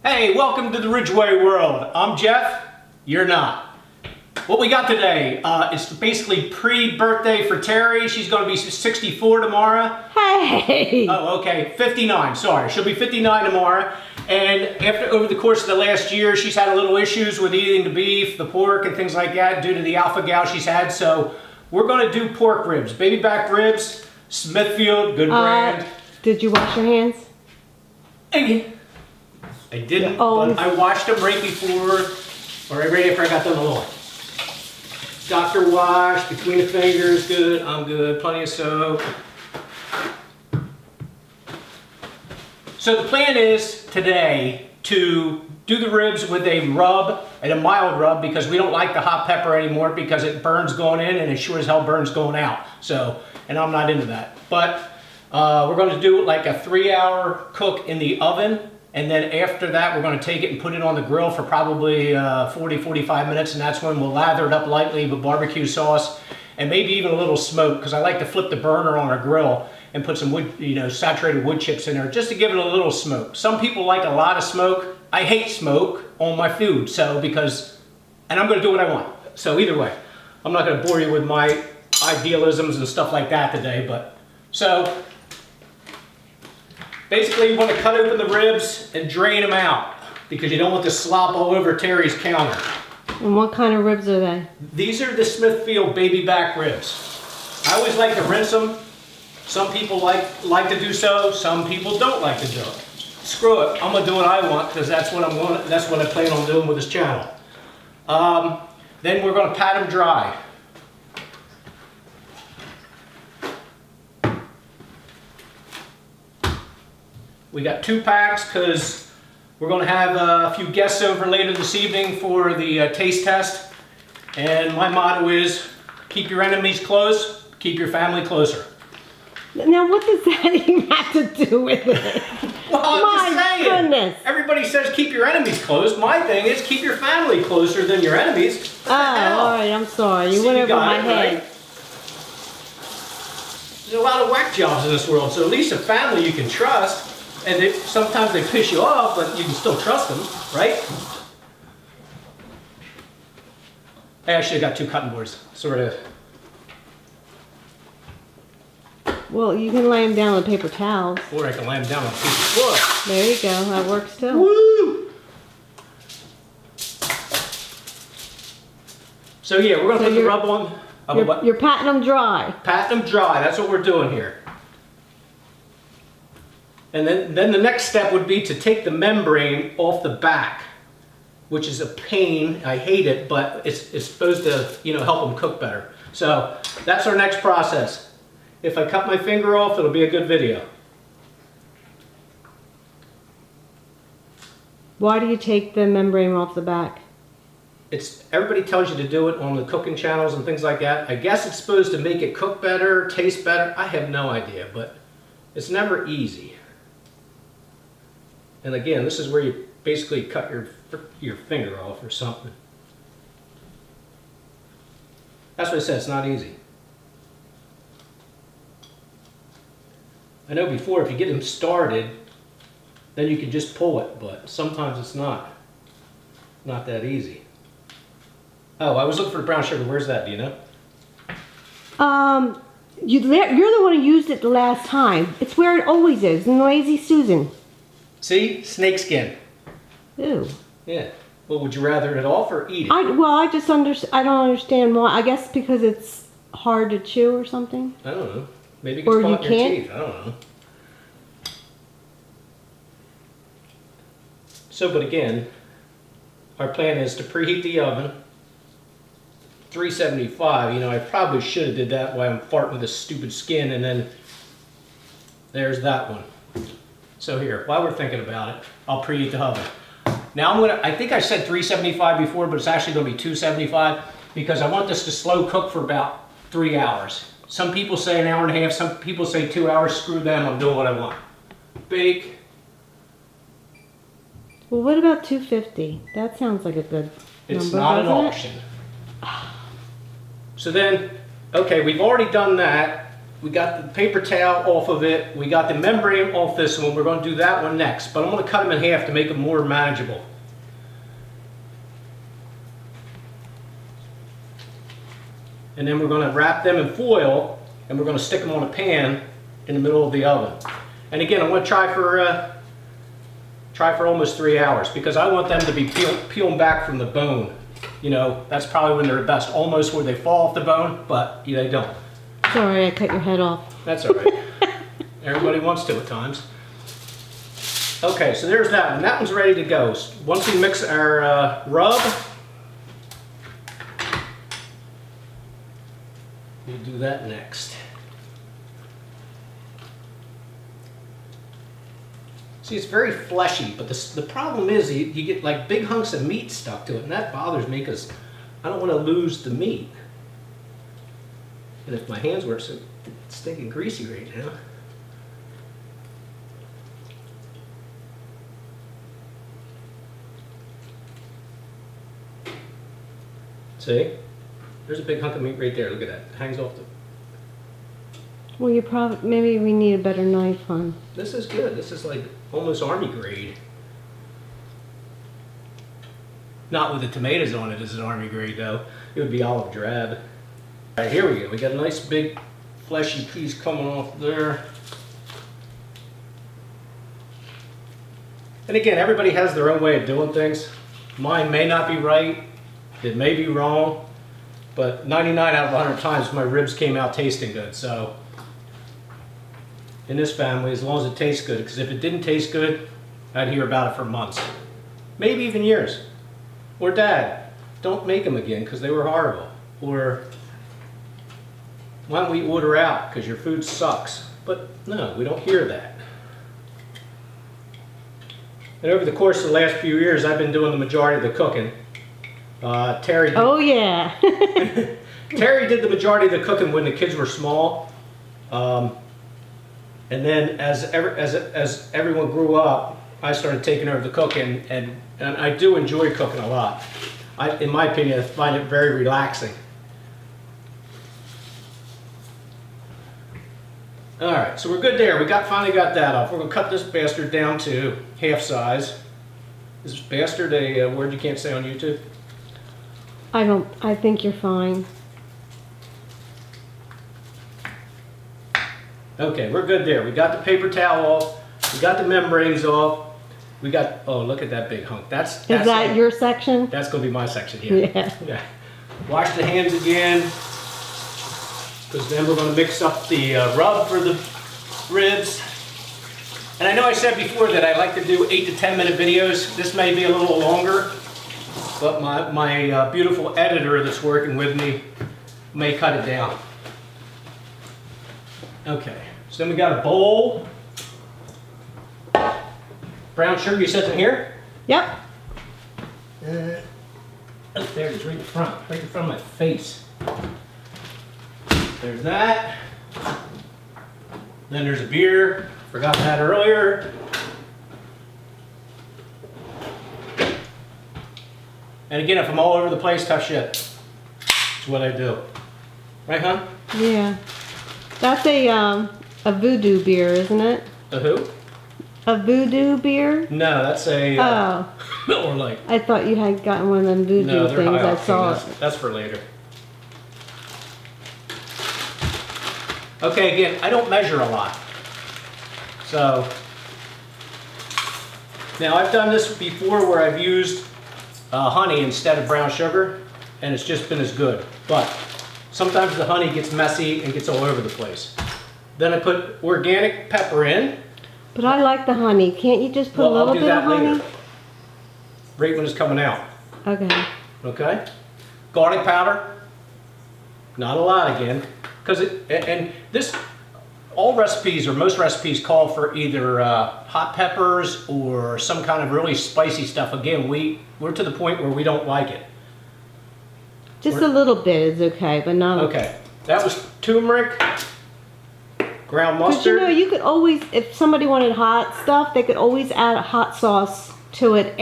Hey, welcome to the Ridgeway world. I'm Jeff, you're not. What we got today is basically pre-birthday for Terry. She's going to be 64 tomorrow. Hey! Oh, okay, 59, sorry. She'll be 59 tomorrow. And over the course of the last year, she's had a little issues with eating the beef, the pork, and things like that due to the alpha gal she's had. So we're going to do pork ribs, baby back ribs, Smithfield, good brand. Did you wash your hands? I didn't, but I washed them right before, or right after I got done the lawn. Dr. Wash, between the fingers, good, I'm good, plenty of soap. So the plan is today to do the ribs with a rub, and a mild rub, because we don't like the hot pepper anymore because it burns going in and it sure as hell burns going out. So, and I'm not into that. But we're going to do like a 3-hour cook in the oven. And then after that, we're going to take it and put it on the grill for probably 40-45 minutes. And that's when we'll lather it up lightly with barbecue sauce and maybe even a little smoke, because I like to flip the burner on our grill and put some wood, saturated wood chips in there just to give it a little smoke. Some people like a lot of smoke. I hate smoke on my food, and I'm going to do what I want. So either way, I'm not going to bore you with my idealisms and stuff like that today. So basically, you want to cut open the ribs and drain them out because you don't want the slop all over Terry's counter. And what kind of ribs are they? These are the Smithfield baby back ribs. I always like to rinse them. Some people like to do so. Some people don't like to do it. Screw it. I'm gonna do what I want because that's what I plan on doing with this channel. Then we're gonna pat them dry. We got 2 packs because we're going to have a few guests over later this evening for the taste test. And my motto is, keep your enemies close, keep your family closer. Now what does that even have to do with it? Well, I'm just saying. Goodness. Everybody says keep your enemies close. My thing is keep your family closer than your enemies. What the hell? All right, I'm sorry. You went over my head. Right? There's a lot of whack jobs in this world, so at least a family you can trust. And sometimes they piss you off, but you can still trust them, right? Hey, I should have got 2 cutting boards, sort of. Well, you can lay them down with paper towels. Or I can lay them down on a piece of wood. There you go, that works too. Woo! So yeah, we're going to put the rub on. You're patting them dry. Patting them dry, that's what we're doing here. And then the next step would be to take the membrane off the back, which is a pain. I hate it, but it's supposed to, help them cook better. So that's our next process. If I cut my finger off, it'll be a good video. Why do you take the membrane off the back? Everybody tells you to do it on the cooking channels and things like that. I guess it's supposed to make it cook better, taste better. I have no idea, but it's never easy. And again, this is where you basically cut your finger off or something. That's what I said, it's not easy. I know before, if you get them started, then you can just pull it, but sometimes it's not that easy. Oh, I was looking for the brown sugar. Where's that? Do you know? You're the one who used it the last time. It's where it always is, in Lazy Susan. See? Snakeskin. Ew. Yeah. Well, would you rather it off or eat it? I don't understand why. I guess because it's hard to chew or something. I don't know. Maybe it gets caught in your teeth. I don't know. So, but again, our plan is to preheat the oven. 375. I probably should have did that while I'm farting with this stupid skin, and then there's that one. So here, while we're thinking about it, I'll preheat the oven. Now I think I said 375 before, but it's actually going to be 275 because I want this to slow cook for about 3 hours. Some people say an hour and a half, some people say 2 hours. Screw them, I'm doing what I want. Bake. Well, what about 250? That sounds like a good number. It's not an auction. So then, okay, we've already done that. We got the paper towel off of it. We got the membrane off this one. We're going to do that one next. But I'm going to cut them in half to make them more manageable. And then we're going to wrap them in foil and we're going to stick them on a pan in the middle of the oven. And again, I'm going to try for almost 3 hours because I want them to be peeling back from the bone. You know, that's probably when they're best, almost where they fall off the bone, but they don't. Sorry, I cut your head off. That's all right. Everybody wants to at times. Okay, so there's that one. That one's ready to go. Once we mix our rub, we'll do that next. See, it's very fleshy, but the problem is you get like big hunks of meat stuck to it, and that bothers me because I don't want to lose the meat. And if my hands weren't so stinking greasy right now. See? There's a big hunk of meat right there. Look at that. It hangs off the... Well, you probably, maybe we need a better knife, hon. This is good. This is like almost army grade. Not with the tomatoes on it as an army grade though. It would be olive drab. All right, here we go. We got a nice big fleshy piece coming off there. And again, everybody has their own way of doing things. Mine may not be right. It may be wrong. But 99 out of 100 times my ribs came out tasting good. So in this family, as long as it tastes good, because if it didn't taste good, I'd hear about it for months. Maybe even years. Or Dad, don't make them again because they were horrible. Or why don't we order out because your food sucks? But no, we don't hear that. And over the course of the last few years, I've been doing the majority of the cooking. Terry did, Oh yeah. Terry did the majority of the cooking when the kids were small. And then as everyone grew up, I started taking over the cooking, and I do enjoy cooking a lot. In my opinion, I find it very relaxing. All right, so we're good there. We finally got that off. We're gonna cut this bastard down to half size. Is this bastard a word you can't say on YouTube? I think you're fine. Okay, we're good there. We got the paper towel off. We got the membranes off. We got, oh, look at that big hunk. Is that like, your section? That's going to be my section here. Yeah. Wash the hands again, because then we're going to mix up the rub for the ribs. And I know I said before that I like to do 8 to 10 minute videos. This may be a little longer, but my beautiful editor that's working with me may cut it down. Okay, so then we got a bowl. Brown sugar, you said in here? Yep. Oh, there it is, right in front of my face. There's that. Then there's a beer, forgot that earlier. And again, if I'm all over the place, tough shit. It's what I do. Right, hon? Yeah. That's a voodoo beer, isn't it? A who? A voodoo beer? No, that's a Miller Lite. I thought you had gotten one of them voodoo No, they're things. high I saw octane. it. That's for later. Okay, again, I don't measure a lot. So, now I've done this before where I've used honey instead of brown sugar, and it's just been as good. But sometimes the honey gets messy and gets all over the place. Then I put organic pepper in. But I like the honey. Can't you just put a little bit of honey? Later. Right when it's coming out. Okay. Okay. Garlic powder. Not a lot again, because all recipes or most recipes call for either hot peppers or some kind of really spicy stuff. Again, we're to the point where we don't like it. Just a little bit is okay, but not. Okay. That was turmeric, ground But mustard. you know, you could always, if somebody wanted hot stuff, they could always add a hot sauce to it,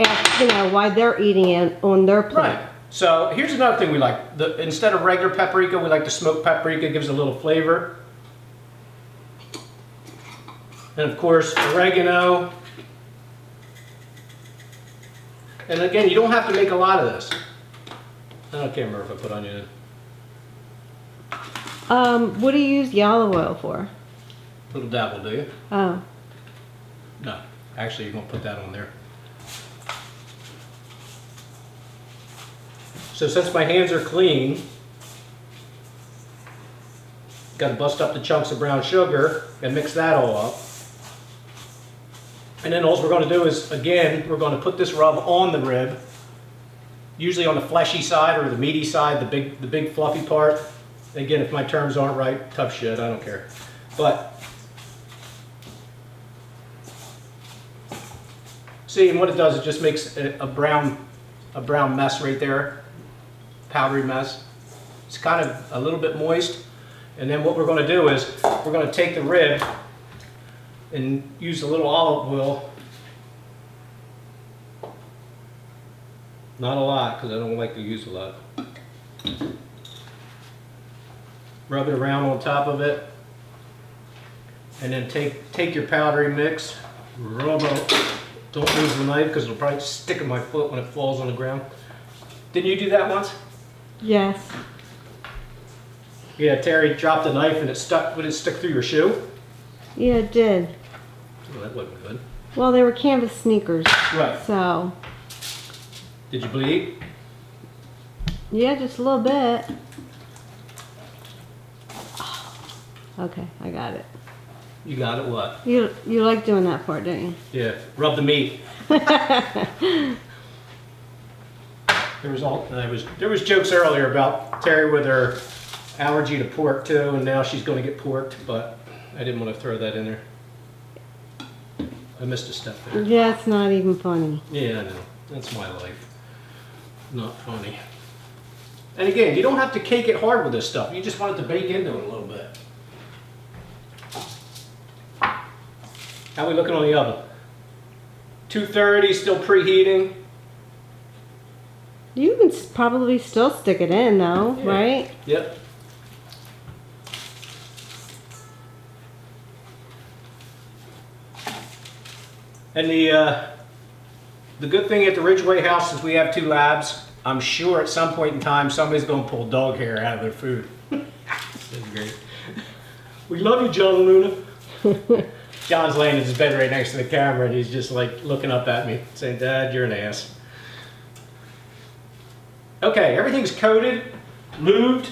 while they're eating it on their plate. Right. So here's another thing we like. Instead of regular paprika, we like the smoked paprika. It gives a little flavor. And of course, oregano. And again, you don't have to make a lot of this. I can't remember if I put onion in. What do you use the olive oil for? Little dabble, do you? Oh. No, actually, you're gonna put that on there. So since my hands are clean, got to bust up the chunks of brown sugar and mix that all up. And then all we're going to do is, again, we're going to put this rub on the rib, usually on the fleshy side or the meaty side, the big fluffy part. Again, if my terms aren't right, tough shit, I don't care. But see, and what it does, it just makes a brown mess right there, powdery mess. It's kind of a little bit moist. And then what we're going to do is we're going to take the rib and use a little olive oil. Not a lot, because I don't like to use a lot. Rub it around on top of it. And then take your powdery mix, rub out. Don't use the knife because it'll probably stick in my foot when it falls on the ground. Didn't you do that once? Yes. Yeah, Terry dropped the knife and it stuck. Would it stick through your shoe? Yeah, it did. Well, that wasn't good. Well, they were canvas sneakers. Right. So. Did you bleed? Yeah, just a little bit. Okay, I got it. You got it. What? You like doing that part, don't you? Yeah. Rub the meat. There was jokes earlier about Terry with her allergy to pork too, and now she's going to get porked, but I didn't want to throw that in there. I missed a step there. Yeah, it's not even funny. Yeah, I know. That's my life. Not funny. And again, you don't have to cake it hard with this stuff. You just want it to bake into it a little bit. How are we looking on the oven? 230, still preheating. You can probably still stick it in though, Yeah. right? Yep. And the good thing at the Ridgeway house is we have 2 labs. I'm sure at some point in time somebody's going to pull dog hair out of their food. That's great. We love you, John and Luna. John's laying in his bed right next to the camera and he's just like looking up at me saying, Dad, you're an ass. Okay, everything's coated, lubed.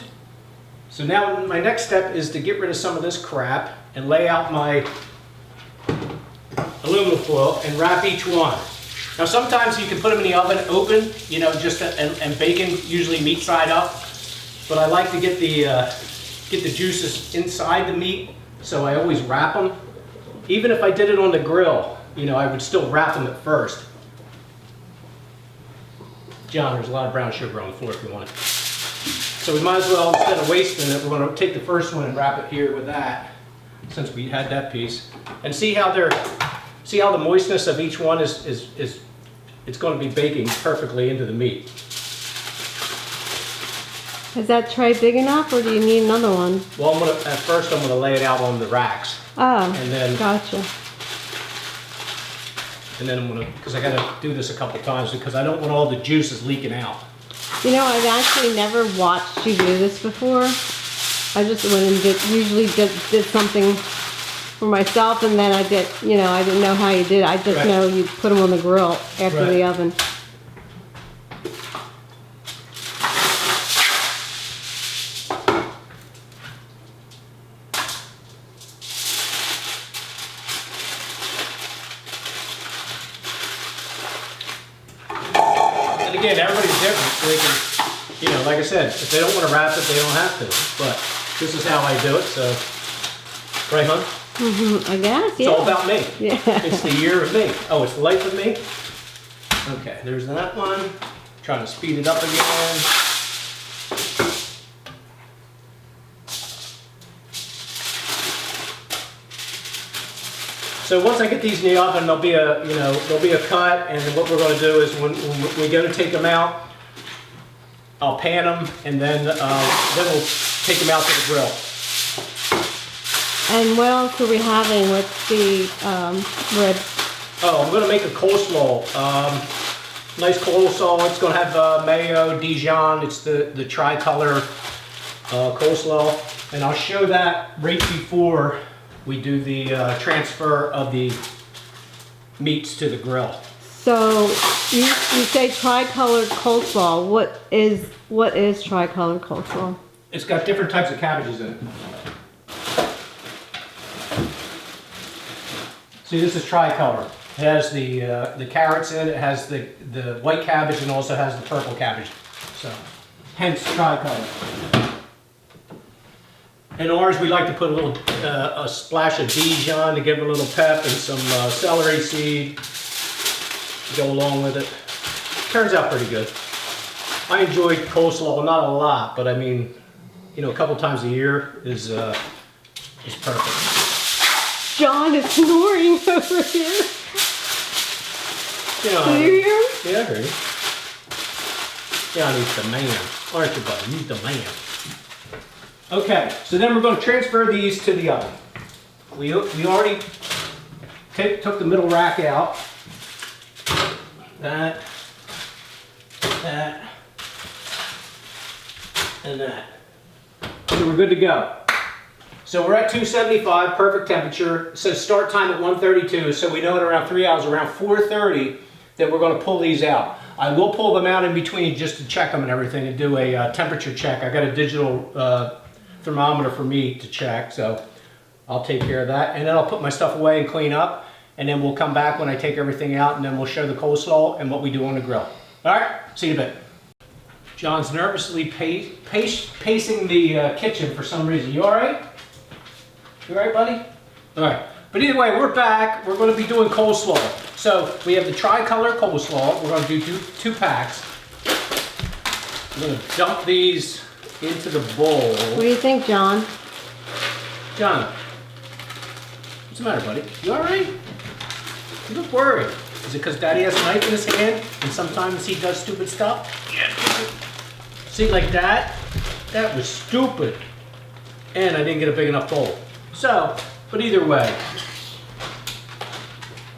So now my next step is to get rid of some of this crap and lay out my aluminum foil and wrap each one. Now sometimes you can put them in the oven open, you know, and bacon, usually meat side up. But I like to get the juices inside the meat, so I always wrap them. Even if I did it on the grill, you know, I would still wrap them at first. John, there's a lot of brown sugar on the floor if you want it. So we might as well, instead of wasting it, we're going to take the first one and wrap it here with that, since we had that piece. And see how the moistness of each one is it's going to be baking perfectly into the meat. Is that tray big enough, or do you need another one? Well, at first I'm going to lay it out on the racks. Oh, And then, gotcha. and then I'm going to, because I got to do this a couple times because I don't want all the juices leaking out. You know, I've actually never watched you do this before. I just went and usually did something for myself, and then I didn't know how you did it. I just Right. know you put them on the grill after Right. the oven. And again, everybody's different. So they can, you know, like I said, if they don't want to wrap it, they don't have to. But this is how I do it, so. Right, hon? I guess, yeah. It's all about me. Yeah. It's the year of me. Oh, it's the life of me? Okay, there's that one. Trying to speed it up again. So once I get these in the oven, there'll be a cut, and then what we're going to do is when we go to take them out, I'll pan them, and then we'll take them out to the grill. And what else are we having with the ribs? Oh, I'm gonna make a coleslaw. Nice coleslaw. It's gonna have mayo, Dijon. It's the tricolor coleslaw, and I'll show that right before we do the transfer of the meats to the grill. So you say tricolored coleslaw. What is tricolored coleslaw? It's got different types of cabbages in it. See, this is tricolor. It has the carrots in it. It has the white cabbage and also has the purple cabbage. So, hence tricolor. In ours, we like to put a little a splash of Dijon to give it a little pep and some celery seed to go along with it. Turns out pretty good. I enjoy coleslaw, not a lot, but I mean, you know, a couple times a year is perfect. John is snoring over here. You know, Do you hear him? yeah, I heard you. John is the man, aren't you, buddy? He's the man. Okay, so then we're going to transfer these to the oven. We already took the middle rack out. That, and that. So we're good to go. So we're at 275, perfect temperature. It says start time at 1:32, so we know in around 3 hours, around 4:30, that we're going to pull these out. I will pull them out in between just to check them and everything and do a temperature check. I got a digital thermometer for me to check, so I'll take care of that. And then I'll put my stuff away and clean up, and then we'll come back when I take everything out, and then we'll show the coleslaw and what we do on the grill. All right, see you in a bit. John's nervously pacing the kitchen for some reason. You all right? You all right, buddy? All right. But either way, we're back. We're going to be doing coleslaw. So we have the tricolor coleslaw. We're going to do two packs. I'm going to dump these into the bowl. What do you think, John? John, what's the matter, buddy? You all right? You look worried. Is it because Daddy has a knife in his hand and sometimes he does stupid stuff? Yeah. See, like that? That was stupid. And I didn't get a big enough bowl. So, but either way.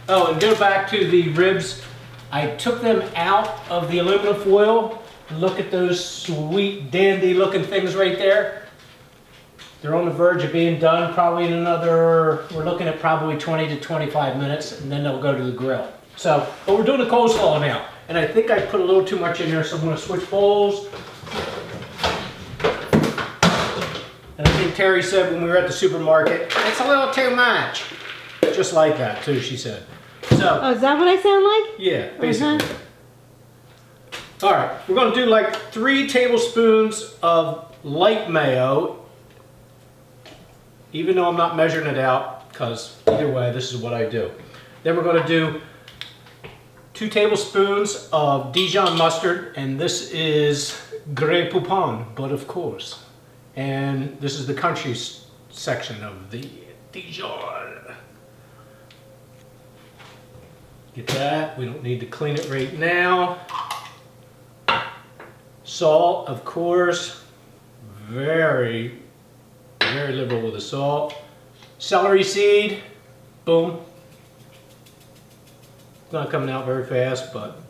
Oh, and go back to the ribs. I took them out of the aluminum foil. Look at those sweet, dandy looking things right there. They're on the verge of being done probably in another, we're looking at probably 20 to 25 minutes, and then they'll go to the grill. So, but we're doing the coleslaw now. And I think I put a little too much in there, so I'm going to switch bowls. And I think Terry said when we were at the supermarket, it's a little too much. Just like that, too, she said. So, Oh, is that what I sound like? yeah, basically. All right, we're going to do like 3 tablespoons of light mayo, even though I'm not measuring it out, because either way, this is what I do. Then we're going to do 2 tablespoons of Dijon mustard, and this is Grey Poupon, but of course. And this is the country section of the Dijon. Get that. We don't need to clean it right now. Salt, of course. Very, very liberal with the salt. Celery seed. Boom. It's not coming out very fast, but.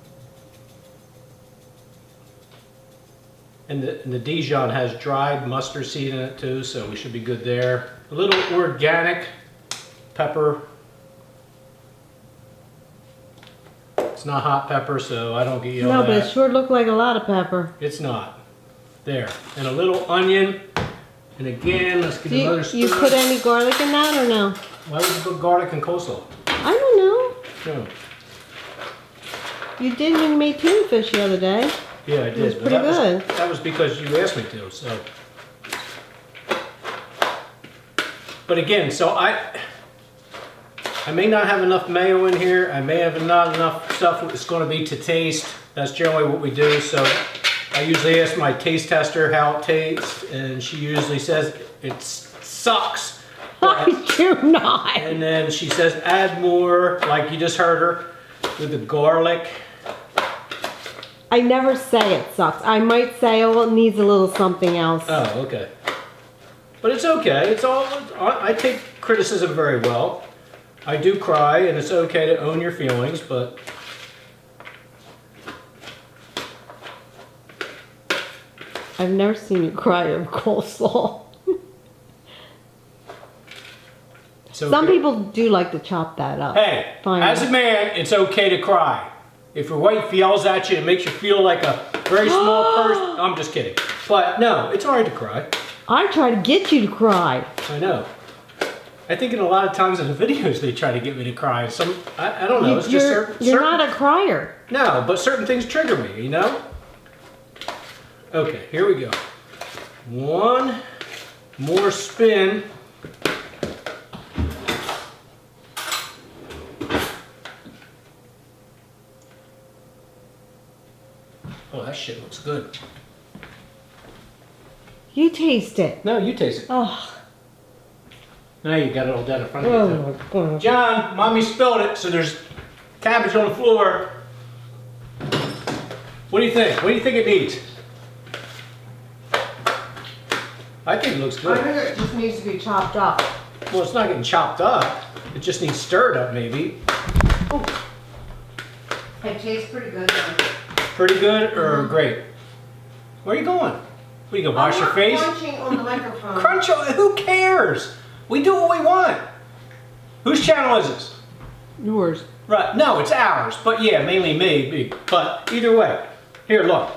And the Dijon has dried mustard seed in it too, so we should be good there. A little organic pepper. It's not hot pepper, so I don't get yelled at. No, but it sure looked like a lot of pepper. It's not. There. And a little onion. And again, let's get another spoon. You put any garlic in that or no? Why would you put garlic in coleslaw? I don't know. No. You did when you made tuna fish the other day. Yeah, I did. It was but pretty good. That was because you asked me to, so. But again, so I may not have enough mayo in here. I may have not enough stuff it's going to be to taste. That's generally what we do. So I usually ask my taste tester how it tastes, and she usually says it sucks. I do not. And then she says add more, like you just heard her, with the garlic. I never say it sucks. I might say, oh, it needs a little something else. Oh, okay. But it's okay. It's all. I take criticism very well. I do cry, and it's okay to own your feelings, but I've never seen you cry over coleslaw. Some people do like to chop that up. hey, Fine. as a man, it's okay to cry. If your wife yells at you, it makes you feel like a very small person. I'm just kidding. But no, it's alright to cry. I try to get you to cry. I know. I think in a lot of times in the videos they try to get me to cry. Some, I don't know. It's just You're not a crier. No, but certain things trigger me, you know? Okay, here we go. One more spin. Oh, that shit looks good. You taste it. No, you taste it. Oh, Now you got it all down in front of you. oh my God. John, mommy spilled it, so there's cabbage on the floor. What do you think? What do you think it needs? I think it looks I good. think it just needs to be chopped up. Well, it's not getting chopped up. It just needs stirred up, maybe. It tastes pretty good though. Pretty good or great? Where are you going? What, are you gonna wash your face? I'm crunching on the microphone. Crunch on, who cares? We do what we want. Whose channel is this? Yours. Right, no, it's ours, but yeah, mainly me, but either way. Here, look.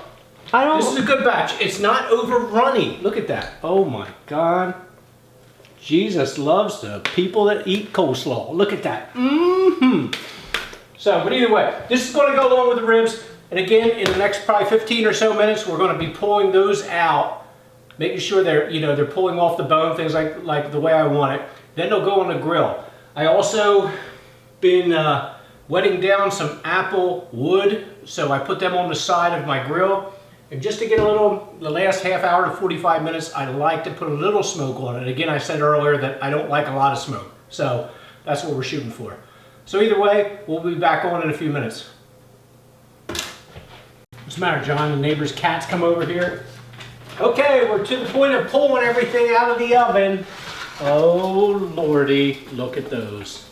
I don't. This is a good batch. It's not over runny. Look at that. Oh my God. Jesus loves the people that eat coleslaw. Look at that. Mm-hmm. So, but either way, this is going to go along with the ribs. And again, in the next probably 15 or so minutes, we're going to be pulling those out, making sure they're, you know, they're pulling off the bone, things like the way I want it. Then they'll go on the grill. I also been wetting down some apple wood, so I put them on the side of my grill. And just to get a little, the last half hour to 45 minutes, I like to put a little smoke on it. Again, I said earlier that I don't like a lot of smoke. So that's what we're shooting for. So either way, we'll be back on in a few minutes. What's the matter, John? The neighbor's cats come over here. Okay, we're to the point of pulling everything out of the oven. Oh, Lordy, look at those.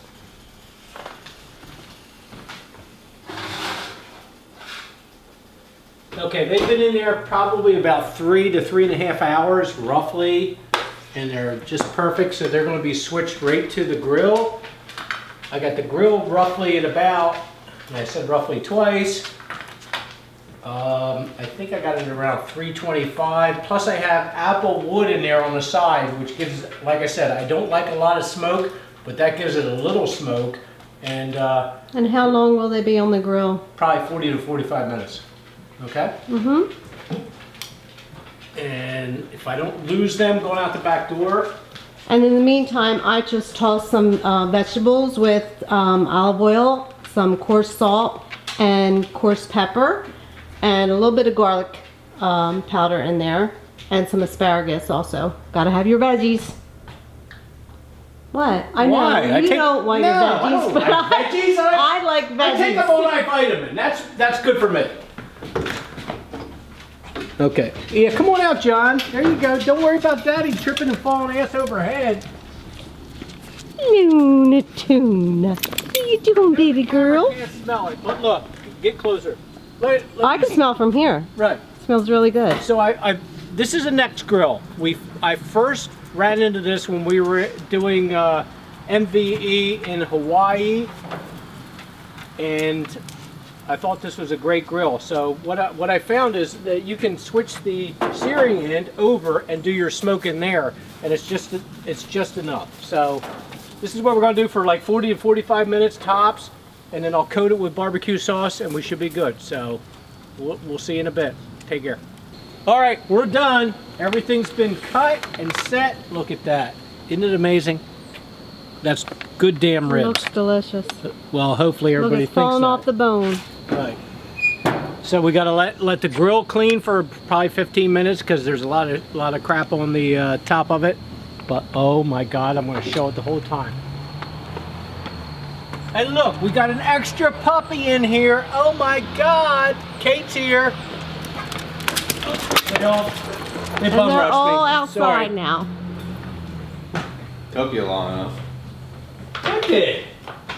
Okay, they've been in there probably about 3 to 3.5 hours, roughly, and they're just perfect, so they're going to be switched right to the grill. I got the grill roughly at about, and I said roughly twice, I think I got it around 325, plus I have apple wood in there on the side, which gives, like I said, I don't like a lot of smoke, but that gives it a little smoke, and how long will they be on the grill? probably 40 to 45 minutes. Okay? Mm-hmm. And if I don't lose them going out the back door, And in the meantime, I just tossed some vegetables with olive oil, some coarse salt, and coarse pepper, and a little bit of garlic powder in there, and some asparagus also. Gotta have your veggies. What? I Why? know you don't want your veggies, I don't but like veggies. I like I take a veggies. whole night vitamin. That's good for me. Okay. Yeah, come on out, John. There you go. Don't worry about Daddy tripping and falling ass over head. Looney Tune. What are you doing, baby girl? I can't smell it, but look, get closer. I can smell from here. Right. It smells really good. So this is a next grill. I first ran into this when we were doing MVE in Hawaii, and I thought this was a great grill. So what I found is that you can switch the searing end over and do your smoke in there, and it's just enough. So this is what we're going to do for like 40 to 45 minutes tops, and then I'll coat it with barbecue sauce, and we should be good. So we'll see you in a bit. Take care. All right, we're done. Everything's been cut and set. Look at that. Isn't it amazing? That's good damn It ribs. looks delicious. Well, hopefully Look, everybody it's thinks falling so. off the bone. Right. So we gotta let the grill clean for probably 15 minutes because there's a lot of crap on the top of it. But oh my God, I'm gonna show it the whole time. And look, we got an extra puppy in here. Oh my God, Kate's here. They bum And they're rushed me. all outside Sorry. now. Took you long enough. did.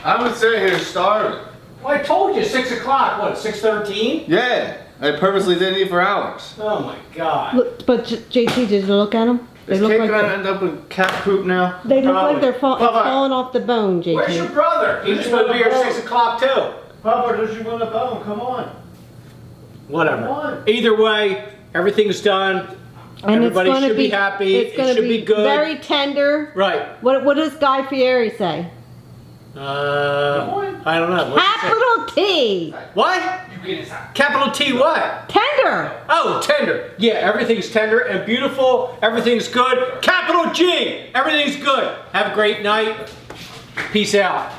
I've been sitting here starving. Well, I told you, 6 o'clock, what, 6:13? Yeah, I purposely didn't eat for hours. Oh my God. Look, but JT, did you look at them? They Is look cake like gonna they're, end up in cat poop now? they look like they're Bye-bye. falling off the bone, JT. Where's your brother? He was supposed to be here 6 o'clock too. Papa, does you want a bone? Come on. Whatever. Come on. Either way, everything's done. And Everybody it's gonna should be happy. It's It gonna should be good. Very tender. Right. What does Guy Fieri say? I don't know. What's it say? Capital T. What? Capital T what? Tender. Oh, tender. Yeah, everything's tender and beautiful. Everything's good. Capital G. Everything's good. Have a great night. Peace out.